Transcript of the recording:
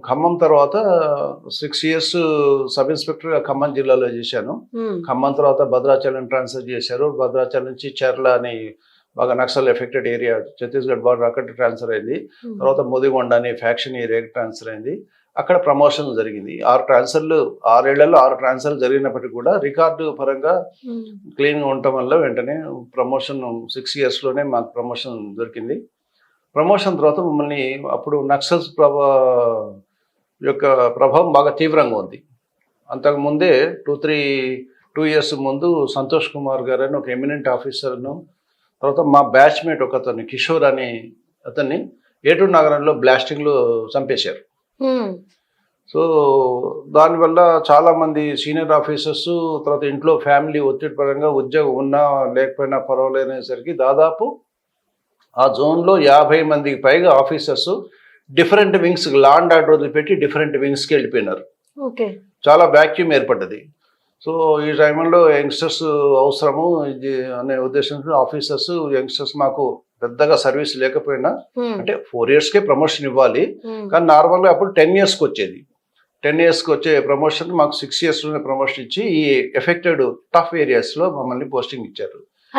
ఖమ్మం తర్వాత 6 years sub ఇన్స్పెక్టర్గా Khammam జిల్లాలో చేశాను. ఖమ్మం తర్వాత భద్రాచలం ట్రాన్స్ఫర్ చేశారు. భద్రాచలం నుంచి చర్ల అని బాగా Naxal affected area Chhattisgarh border అక్కడ ట్రాన్స్ఫర్ అయింది. తర్వాత ముదిగొండ అని ఫ్యాక్షన్ ఏరియాకి ట్రాన్స్ఫర్ అయింది. అక్కడ ప్రమోషన్ జరిగింది. 6 ఏళ్లలో 6 ట్రాన్స్ఫర్లు జరిగినప్పటికీ కూడా రికార్డు పరంగా క్లీన్గా ఉండటం వల్ల వెంటనే ప్రమోషన్ 6 ఇయర్స్లోనే మాకు ప్రమోషన్ దొరికింది. ప్రమోషన్ తర్వాత మమ్మల్ని అప్పుడు నక్సల్స్ యొక్క ప్రభావం బాగా తీవ్రంగా ఉంది. అంతకుముందే 2 ఇయర్స్ ముందు సంతోష్ కుమార్ గారు అని ఒక ఎమినెంట్ ఆఫీసర్ను, తర్వాత మా బ్యాచ్మేట్ ఒక అతన్ని కిషోర్ అని అతన్ని ఏటూరు నగరంలో బ్లాస్టింగ్లో చంపేశారు. సో దానివల్ల చాలామంది సీనియర్ ఆఫీసర్స్, తర్వాత ఇంట్లో ఫ్యామిలీ ఒత్తిడి పరంగా ఉద్యోగం ఉన్నా లేకపోయినా పర్వాలేనేసరికి దాదాపు ఆ జోన్లో 50 మందికి పైగా officers different wings, law and order వదిలిపెట్టి డిఫరెంట్ వింగ్స్కి వెళ్ళిపోయినారు. చాలా వ్యాక్యూమ్ ఏర్పడ్డది. సో ఈ టైంలో యంగ్స్టర్స్ అవసరము అనే ఉద్దేశంతో ఆఫీసర్స్ యంగ్స్టర్స్ మాకు పెద్దగా సర్వీస్ లేకపోయినా, అంటే 4 ఇయర్స్కే ప్రమోషన్ ఇవ్వాలి, కానీ నార్మల్గా అప్పుడు 10 ఇయర్స్కి వచ్చేది. 10 ఇయర్స్కి వచ్చే ప్రమోషన్ మాకు 6 ఇయర్స్లోనే ప్రమోషన్ ఇచ్చి ఈ ఎఫెక్టెడ్ టఫ్ ఏరియాస్లో మమ్మల్ని పోస్టింగ్ ఇచ్చారు.